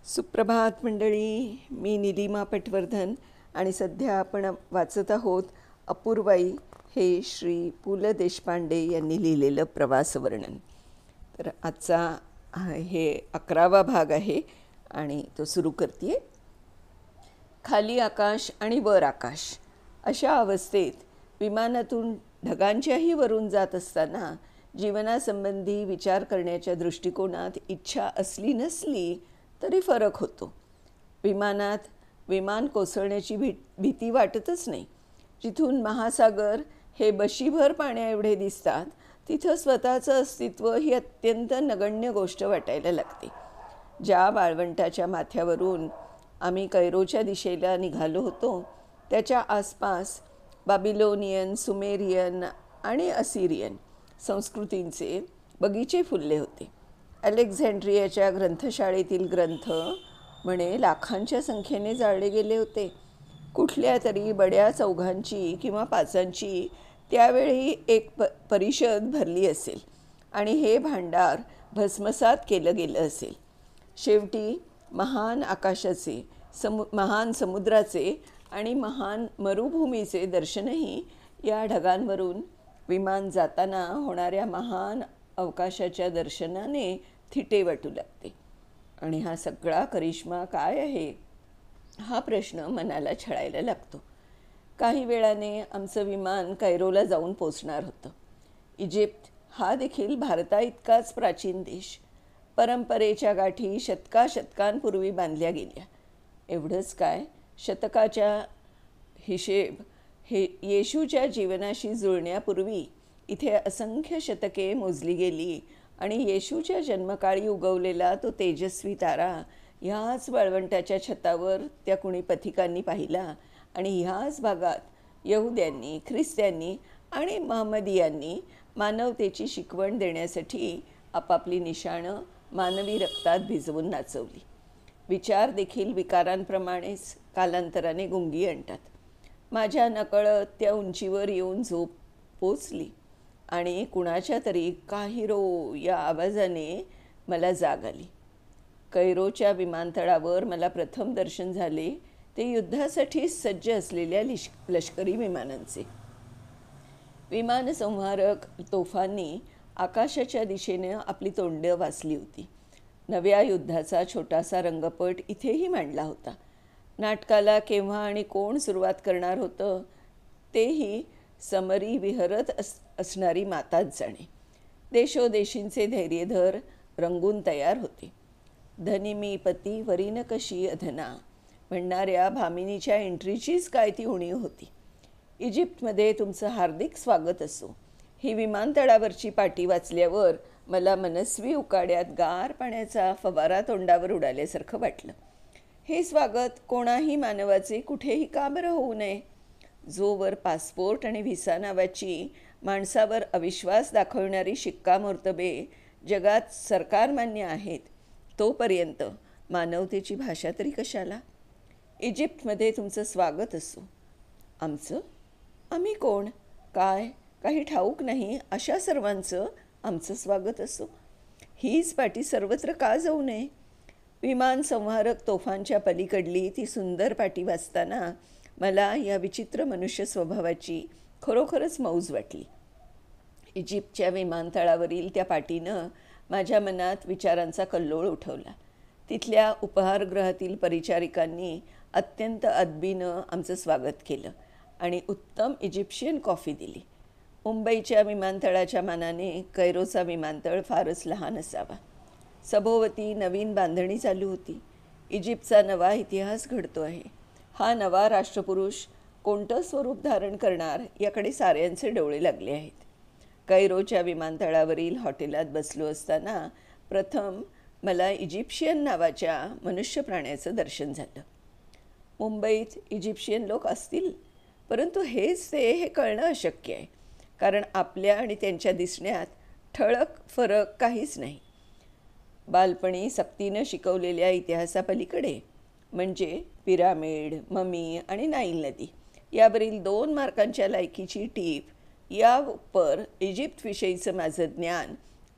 सुप्रभात मंडळी. मी निलिमा पटवर्धन आणि सध्या आपण वाचत आहोत अपूर्वाई हे श्री पु ल देशपांडे यांनी लिहिलेलं प्रवासवर्णन. तर आजचा हे 11वा भाग आहे आणि तो सुरू करते. खाली आकाश आणि वर आकाश अशा अवस्थेत विमानातून ढगांच्याही वरून जात असताना जीवनासंबंधी विचार करण्याच्या दृष्टिकोनात इच्छा असली नसली तरी फरक होतो. विमानात विमान कोसळण्याची भीती वाटतच नाही. जिथून महासागर हे बशीभर पाण्याएवढे दिसतात तिथं स्वतःचं अस्तित्व ही अत्यंत नगण्य गोष्ट वाटायला लागते. ज्या वाळवंटाच्या माथ्यावरून आम्ही कैरोच्या दिशेला निघालो होतो त्याच्या आसपास बाबिलोनियन, सुमेरियन आणि असिरियन संस्कृतींचे बगीचे फुलले होते. अलेक्झांड्रियाच्या ग्रंथशाळेतील ग्रंथ म्हणे लाखांच्या संख्येने जाळले गेले होते. कुठल्या तरी बड्या चौघांची किंवा पाचांची त्यावेळी एक परिषद भरली असेल आणि हे भांडार भस्मसात केलं गेलं असेल. शेवटी महान आकाशाचे, महान समुद्राचे आणि महान मरुभूमीचे दर्शनही या ढगांवरून विमान जाताना होणाऱ्या महान अवकाशाच्या दर्शनाने थिटे वाटू लागते. आणि हा सगळा करिश्मा काय आहे हा प्रश्न मनाला छळायला लागतो. काही वेळाने आमचं विमान कैरोला जाऊन पोचणार होतं. इजिप्त हा देखील भारताइतकाच प्राचीन देश. परंपरेच्या गाठी शतकांपूर्वी बांधल्या गेल्या. एवढंच काय, शतकाच्या हिशेब हे येशूच्या जीवनाशी जुळण्यापूर्वी इथे असंख्य शतके मोजली गेली आणि येशूच्या जन्मकाळी उगवलेला तो तेजस्वी तारा ह्याच वाळवंटाच्या छतावर त्या कुणी पथिकांनी पाहिला आणि ह्याच भागात यहुद्यांनी, ख्रिस्त्यांनी आणि महम्मदियांनी मानवतेची शिकवण देण्यासाठी आपापली निशाणं मानवी रक्तात भिजवून नाचवली. विचार देखील विकारांप्रमाणेच कालांतराने गुंगी आणतात. माझ्या नकळत त्या उंचीवर येऊन झोप पोचली आणि कुणाच्या तरी काहिरो या आवाजाने मला जाग आली. कैरोच्या विमानतळावर मला प्रथम दर्शन झाले ते युद्धासाठी सज्ज असलेल्या लष्करी विमानांचे. विमानसंहारक तोफांनी आकाशाच्या दिशेने आपली तोंडं वाचली होती. नव्या युद्धाचा छोटासा रंगपट इथेही मांडला होता. नाटकाला केव्हा आणि कोण सुरुवात करणार होतं तेही समरी विहरत असणारी माताच जाणे. देशोदेशींचे धैर्यधर रंगून तयार होते. धनी मी पती वरीन कशी अधना म्हणणाऱ्या भामिनीच्या एंट्रीचीच काय ती उणीव होती. इजिप्तमध्ये तुमचं हार्दिक स्वागत असो ही विमानतळावरची पाटी वाचल्यावर मला मनस्वी उकाड्यात गार पाण्याचा फवारा तोंडावर उडाल्यासारखं वाटलं. हे स्वागत कोणाही मानवाचे कुठेही का बरं होऊ नये? जोवर पासपोर्ट आणि व्हिसा नावाची माणसावर अविश्वास दाखवणारी शिक्कामोर्तबे जगात सरकारमान्य आहेत तोपर्यंत मानवतेची भाषा तरी कशाला? इजिप्तमध्ये तुमचं स्वागत असो. आमचं? आम्ही कोण, काय, काही ठाऊक नाही अशा सर्वांचं आमचं स्वागत असो. हीच पाटी सर्वत्र का जाऊ नये? विमान संहारक तोफांच्या पलीकडली ती सुंदर पाटी वाचताना मला या विचित्र मनुष्य स्वभावाची खरोखरच मौज वाटली. इजिप्तच्या विमानतळावरील त्या पाटीनं माझ्या मनात विचारांचा कल्लोळ उठवला. तिथल्या उपहारगृहातील परिचारिकांनी अत्यंत अदबीनं आमचं स्वागत केलं आणि उत्तम इजिप्शियन कॉफी दिली. मुंबईच्या विमानतळाच्या मानाने कैरोचा विमानतळ फारच लहान असावा. सभोवती नवीन बांधणी चालू होती. इजिप्तचा नवा इतिहास घडतो आहे. हा नवा राष्ट्रपुरुष कोणतं स्वरूप धारण करणार याकडे साऱ्यांचे डोळे लागले आहेत. कैरोच्या विमानतळावरील हॉटेलात बसलो असताना प्रथम मला इजिप्शियन नावाच्या मनुष्य प्राण्याचं दर्शन झालं. मुंबईत इजिप्शियन लोक असतील, परंतु हेच ते हे कळणं अशक्य आहे, कारण आपल्या आणि त्यांच्या दिसण्यात ठळक फरक काहीच नाही. बालपणी सक्तीनं शिकवलेल्या इतिहासापलीकडे म्हणजे पिरामिड, ममी आणि नाईल नदी यावरील 2 मार्कांच्या लायकीची टीप यावर इजिप्तविषयीचं माझं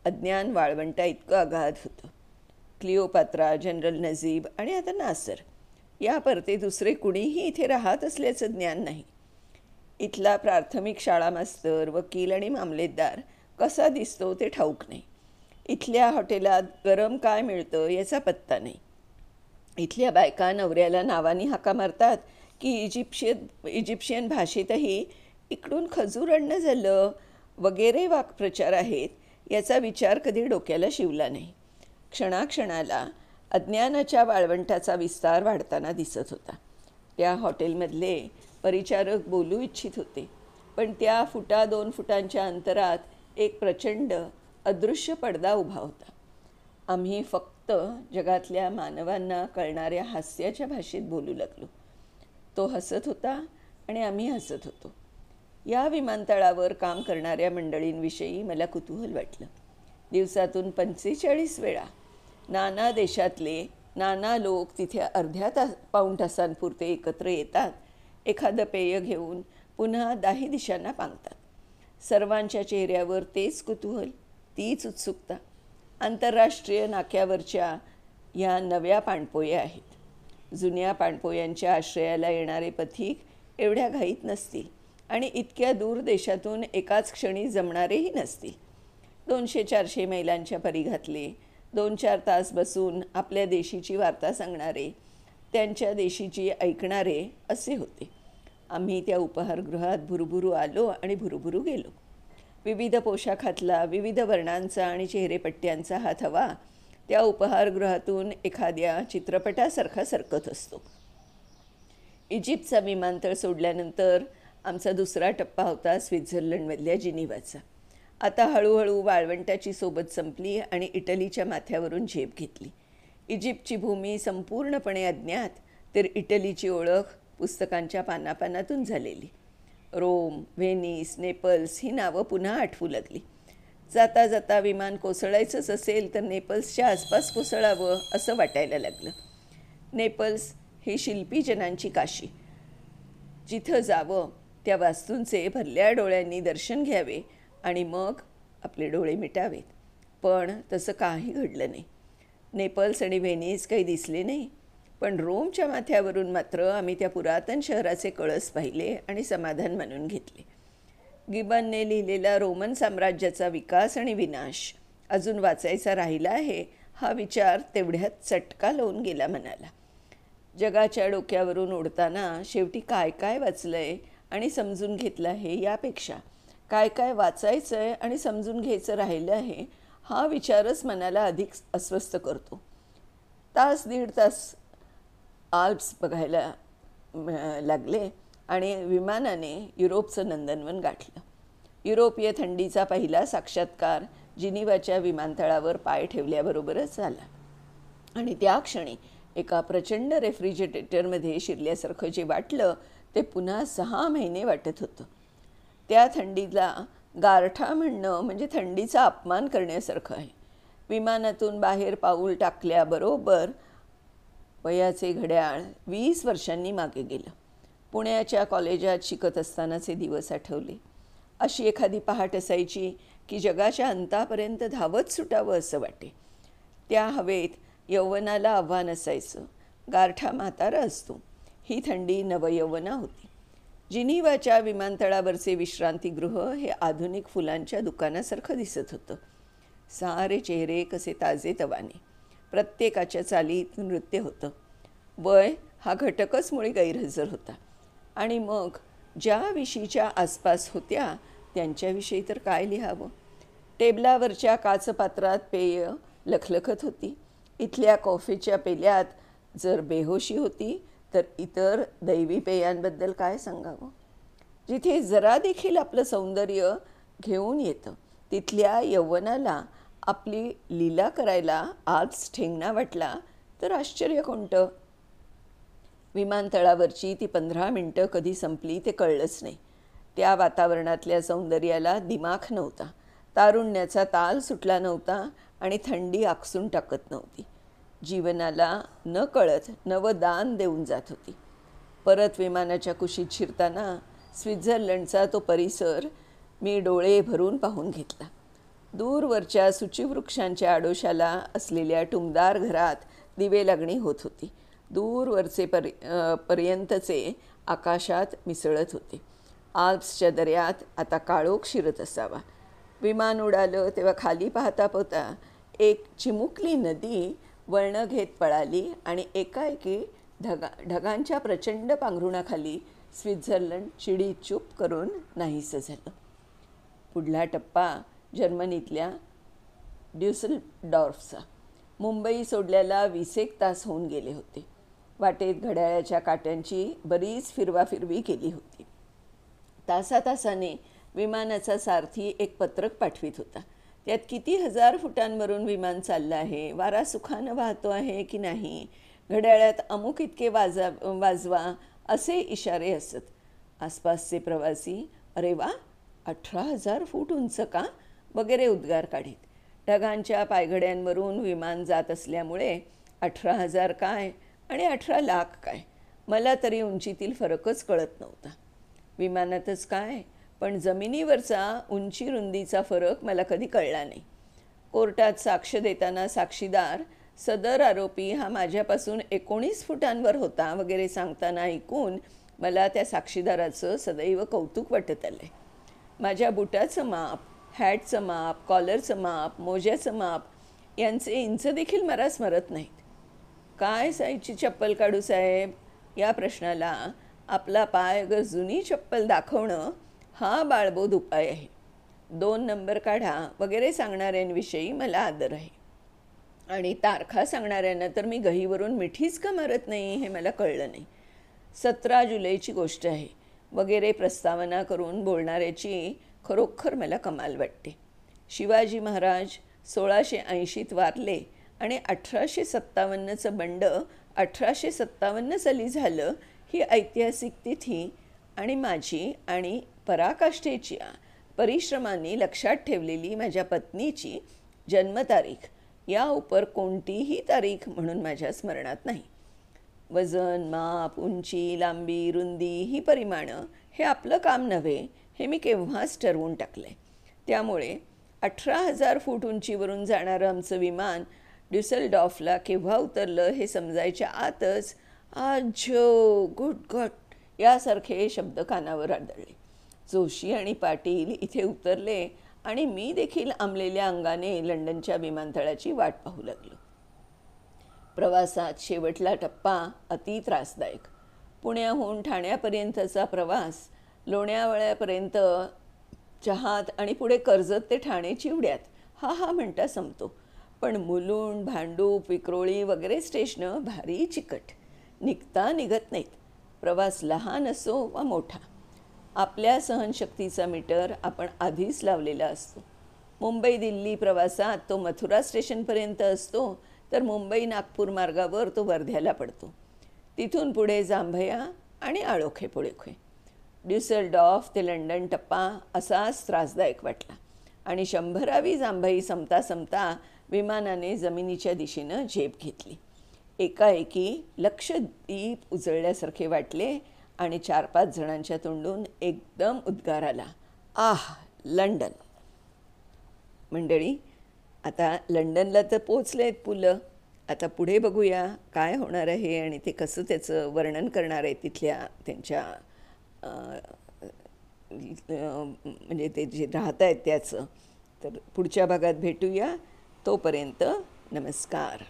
अज्ञान वाळवंटा इतकं अगाध होतं. क्लिओपात्रा, जनरल नजीब आणि आता नासर या परते दुसरे कुणीही इथे राहत असल्याचं ज्ञान नाही. इथला प्राथमिक शाळा मास्तर, वकील आणि मामलेदार कसा दिसतो ते ठाऊक नाही. इथल्या हॉटेलात गरम काय मिळतं याचा पत्ता नाही. इथल्या बायका नवऱ्याला नावानी हाका मारतात की इजिप्शियन भाषेतही इकडून खजूर आणणं झालं वगैरे वाक्प्रचार आहेत याचा विचार कधी डोक्याला शिवला नाही. क्षणाक्षणाला अज्ञानाच्या वाळवंटाचा विस्तार वाढताना दिसत होता. त्या हॉटेलमधले परिचारक बोलू इच्छित होते, पण त्या 2 फुटांच्या अंतरात एक प्रचंड अदृश्य पडदा उभा होता. आम्ही फक्त जगातल्या मानवांना कळणाऱ्या हास्याच्या भाषेत बोलू लागलो. तो हसत होता आणि आम्ही हसत होतो. या विमानतळावर काम करणाऱ्या मंडळींविषयी मला कुतूहल वाटलं. दिवसातून 45 वेळा नाना देशातले नाना लोक तिथे पाऊण तासांपुरते एकत्र येतात, एखादं पेय घेऊन पुन्हा 10 दिशांना पांगतात. सर्वांच्या चेहऱ्यावर तेच कुतूहल, तीच उत्सुकता. आंतरराष्ट्रीय नाक्यावरच्या या नव्या पाणपोया आहेत. जुन्या पाणपोयांच्या आश्रयाला येणारे पथिक एवढ्या घाईत नसतील आणि इतक्या दूर देशातून एकाच क्षणी जमणारेही नसतील. 200-400 मैलांच्या परिघातले 2-4 तास बसून आपल्या देशीची वार्ता सांगणारे, त्यांच्या देशीची ऐकणारे असे होते. आम्ही त्या उपहारगृहात भुरुभुरू आलो आणि भुरुभुरू गेलो. विविध पोशाखातला, विविध वर्णांचा आणि चेहरेपट्ट्यांचा हा थवा त्या उपहारगृहातून एखाद्या चित्रपटासारखा सरकत असतो. इजिप्तचा विमानतळ सोडल्यानंतर आमचा दुसरा टप्पा होता स्वित्झर्लंडमधल्या जिनिव्हाचा. आता हळूहळू वाळवंटाची सोबत संपली आणि इटलीच्या माथ्यावरून झेप घेतली. इजिप्तची भूमी संपूर्णपणे अज्ञात, तर इटलीची ओळख पुस्तकांच्या पानापानातून झालेली. रोम, व्हेनिस, नेपल्स ही नावं पुन्हा आठवू लागली. जाता जाता विमान कोसळायचंच असेल तर नेपल्सच्या आसपास कोसळावं असं वाटायला लागलं. नेपल्स ही शिल्पीजनांची काशी. जिथं जावं त्या वास्तूंचे भरल्या डोळ्यांनी दर्शन घ्यावे आणि मग आपले डोळे मिटावेत. पण तसं काही घडलं नाही. नेपल्स आणि व्हेनिस काही दिसले नाही, पण रोमच्या माथ्यावरून मात्र आम्ही त्या पुरातन शहराचे कळस पाहिले आणि समाधान मानून घेतले. गिबनने लिहिलेला रोमन साम्राज्याचा विकास आणि विनाश अजून वाचायचा राहिला आहे हा विचार तेवढ्यात चटका लावून गेला मनाला. जगाच्या डोक्यावरून उडताना शेवटी काय काय वाचलंय आणि समजून घेतलं आहे यापेक्षा काय काय वाचायचं आहे आणि समजून घ्यायचं राहिलं आहे हा विचारच मनाला अधिक अस्वस्थ करतो. 1.5 तास आल्प्स बघायला लागले आणि विमानाने युरोपचं नंदनवन गाठलं. युरोपीय थंडीचा पहिला साक्षात्कार जिनिव्हाच्या विमानतळावर पाय ठेवल्याबरोबरच झाला आणि त्या क्षणी एका प्रचंड रेफ्रिजरेटरमध्ये शिरल्यासारखं जे वाटलं ते पुन्हा 6 महिने वाटत होतं. त्या थंडीला गारठा म्हणणं म्हणजे थंडीचा अपमान करण्यासारखं आहे. विमानातून बाहेर पाऊल टाकल्याबरोबर वयाचे घड्याळ 20 वर्षांनी मागे गेलं. पुण्याच्या कॉलेजात शिकत असतानाचे दिवस आठवले. अशी एखादी पहाट असायची की जगाच्या अंतापर्यंत धावत सुटावं असं वाटे. त्या हवेत यौवनाला आव्हान असायचं. गारठा म्हातारा असतो. ही थंडी नवयौवना होती. जिनिव्हाच्या विमानतळावरचे विश्रांतीगृह हे आधुनिक फुलांच्या दुकानासारखं दिसत होतं. सारे चेहरे कसे ताजेतवाने. प्रत्येकाच्या चालीत नृत्य होतं. वय हा घटकच मुळे गैरहजर होता. आणि मग ज्या विशीच्या आसपास होत्या त्यांच्याविषयी तर काय लिहावं. टेबलावरच्या काचपात्रात पेय लखलखत होती. इथल्या कॉफीच्या पेल्यात जर बेहोशी होती तर इतर दैवी पेयांबद्दल काय सांगावं. जिथे जरा देखील आपलं सौंदर्य घेऊन येतं तिथल्या यौवनाला आपली लीला करायला आज ठेंगणा वाटला तर आश्चर्य कोणतं. विमानतळावरची ती 15 मिनिटं कधी संपली ते कळलंच नाही. त्या वातावरणातल्या सौंदर्याला दिमाख नव्हता. तारुण्याचा ताल सुटला नव्हता आणि थंडी आकसून टाकत नव्हती. जीवनाला न कळत नवदान देऊन जात होती. परत विमानाच्या कुशीत शिरताना स्वित्झर्लंडचा तो परिसर मी डोळे भरून पाहून घेतला. दूरवरच्या सुचिवृक्षांच्या आडोशाला असलेल्या टुमदार घरात दिवे लागणी होत होती. दूरवरचे पर्यंतचे आकाशात मिसळत होते. आल्प्सच्या दऱ्यात आता काळोख शिरत असावा. विमान उडालं तेव्हा खाली पाहता पाहता एक चिमुकली नदी वळणं घेत पळाली आणि एकाएकी ढगांच्या प्रचंड पांघरुणाखाली स्वित्झर्लंड चिडीचूप करून नाहीसं झालं. पुढला टप्पा जर्मनीतल्या ड्युसलडॉर्फचा. मुंबई सोडल्याला 20 तास होऊन गेले होते. वाटेत घड्याळाच्या काट्यांची बरीच फिरवाफिरवी केली होती. तासातासाने विमानाचा सारथी एक पत्रक पाठवित होता. त्यात किती हजार फुटांवरून विमान चाललं आहे, वारा सुखानं वाहतो आहे की नाही, घड्याळात अमुक इतके वाजवा असे इशारे असत. आसपासचे प्रवासी अरे वा 18,000 फूट उंच का वगैरे उद्गार काढीत. ढगांच्या पायघड्यांवरून विमान जात असल्यामुळे 18,000 काय आणि 18 लाख काय, मला तरी उंचीतील फरकच कळत नव्हता. विमानातच काय, पण जमिनीवरचा उंची रुंदीचा फरक मला कधी कळला नाही. कोर्टात साक्ष देताना साक्षीदार सदर आरोपी हा माझ्यापासून 19 फुटांवर होता वगैरे सांगताना ऐकून मला त्या साक्षीदाराचं सदैव कौतुक वाटत आलं. माझ्या बुटाचं माप, हॅटचं माप, कॉलरचं माप, मोज्याचं माप यांचे इंच देखील मला स्मरत नाहीत. काय साईजची चप्पल काढू साहेब, या प्रश्नाला आपला पाय अगर जुनी चप्पल दाखवणं हा बाळबोध उपाय आहे. 2 नंबर काढा वगैरे सांगणाऱ्यांविषयी मला आदर आहे आणि तारखा सांगणाऱ्यांना तर मी गहीवरून मिठीच का मारत नाही हे मला कळलं नाही. 17 जुलैची गोष्ट आहे वगैरे प्रस्तावना करून बोलणाऱ्याची खरोखर मला कमाल वाटते. शिवाजी महाराज 1680त वारले आणि 1857चं बंड 1857 साली झालं ही ऐतिहासिक तिथी आणि माझी आणि पराकाष्ठेच्या परिश्रमांनी लक्षात ठेवलेली माझ्या पत्नीची जन्मतारीख या उपर कोणतीही तारीख म्हणून माझ्या स्मरणात नाही. वजन, माप, उंची, लांबी, रुंदी ही परिमाणं हे आपलं काम नव्हे हे मी केव्हाच ठरवून टाकलं आहे. त्यामुळे 18,000 फूट उंचीवरून जाणारं आमचं विमान ड्युसलडॉर्फला केव्हा उतरलं हे समजायच्या आतच आजो गुड गॉड यासारखे शब्द कानावर आदळले. जोशी आणि पाटील इथे उतरले आणि मी देखील आंबलेल्या अंगाने लंडनच्या विमानतळाची वाट पाहू लागलो. प्रवासात शेवटला टप्पा अति त्रासदायक. पुण्याहून ठाण्यापर्यंतचा प्रवास लोणावळ्यापर्यंत जहात आणि पुढे कर्जत ते ठाणे चिवड्यात हा म्हणता संपतो. पण मुलुंड, भांडूप, विक्रोळी वगैरे स्टेशनं भारी चिकट, निघता निघत नाहीत. प्रवास लहान असो वा मोठा, आपल्या सहनशक्तीचा मीटर आपण आधीच लावलेला असतो. मुंबई दिल्ली प्रवासात तो मथुरा स्टेशनपर्यंत असतो, तर मुंबई नागपूर मार्गावर तो वर्ध्याला पडतो. तिथून पुढे जांभया आणि आळोखे पुळोखे. ड्युसलडॉर्फ ते लंडन टप्पा असाच त्रासदायक वाटला आणि 100वी जांभई संपता संपता विमानाने जमिनीच्या दिशेनं झेप घेतली. एकाएकी लक्षद्वीप उजळल्यासारखे वाटले आणि 4-5 जणांच्या तोंडून एकदम उद्गार आला, आह लंडन. मंडळी, आता लंडनला तर पोचलेत पुलं. आता पुढे बघूया काय होणार आहे आणि ते कसं त्याचं वर्णन करणार आहे तिथल्या त्यांच्या म्हणजे ते जे राहत आहेत त्याचं. तर पुढच्या भागात भेटूया. तोपर्यंत नमस्कार.